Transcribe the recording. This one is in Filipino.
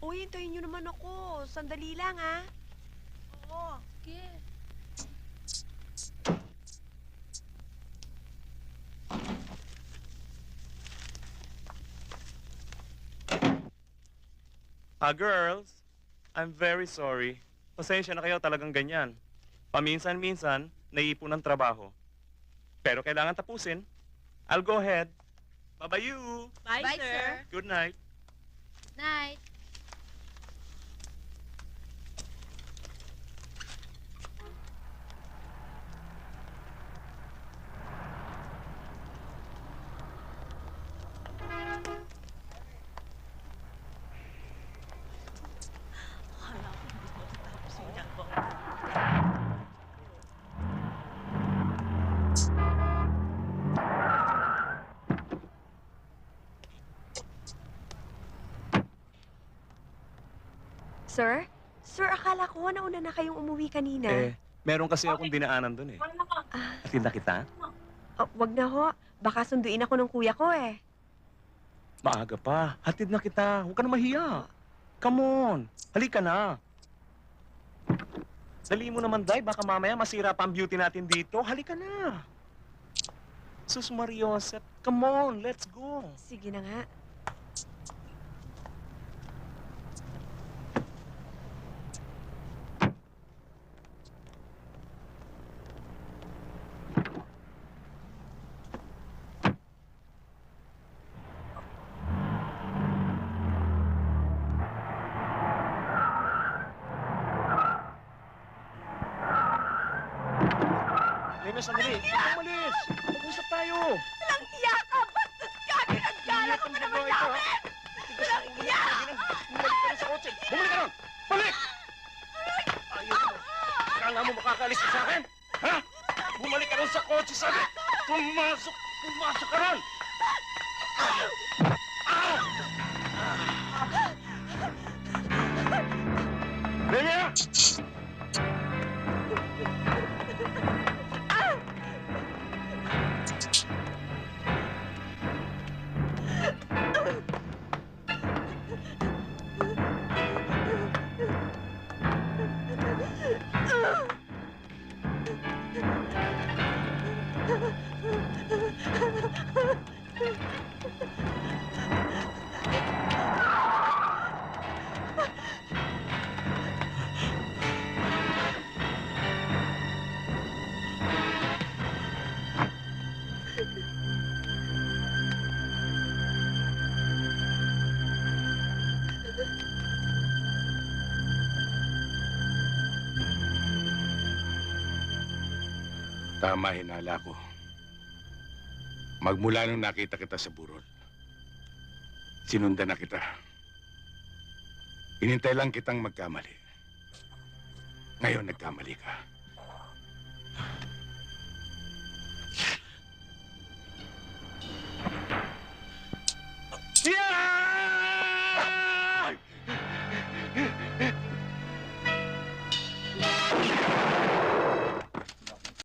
Uy, hintayin niyo naman ako. Sandali lang, ha? Oo. Sige. Girls, I'm very sorry. Pasensya na kayo talagang ganyan. Paminsan-minsan, naiipon ng trabaho. Pero kailangan tapusin. I'll go ahead. Bye-bye you. Bye, sir. Good night. Night. Sir? Sir, akala ko nauna na kayong umuwi kanina. Meron kasi akong dinaanan dun eh. Ah, Atid na kita? wag na ho. Baka sunduin ako ng kuya ko eh. Maaga pa. Hatid na kita. Huwag ka na mahiya. Come on. Halika na. Dali mo naman, Day. Baka mamaya masira pa ang beauty natin dito. Halika na. Sus Mariosep. Come on, let's go. Sige na nga. Lena, sandali. Umalis. Mag-usap tayo. Walang iya ka! Bastos ka! Ginagala ka pa naman namin! Walang iya! Bumalik ka na sa kotse. Bumalik ka na. Balik! Ayaw mo. Akala mo makakaalis ka sa akin? Ha? Bumalik ka na sa kotse, sabi. Pumasok. Pumasok ka ron. Lena! Tama hinala ko. Magmula nung nakita kita sa burol, sinundan na kita. Inintay lang kitang magkamali. Ngayon nagkamali ka.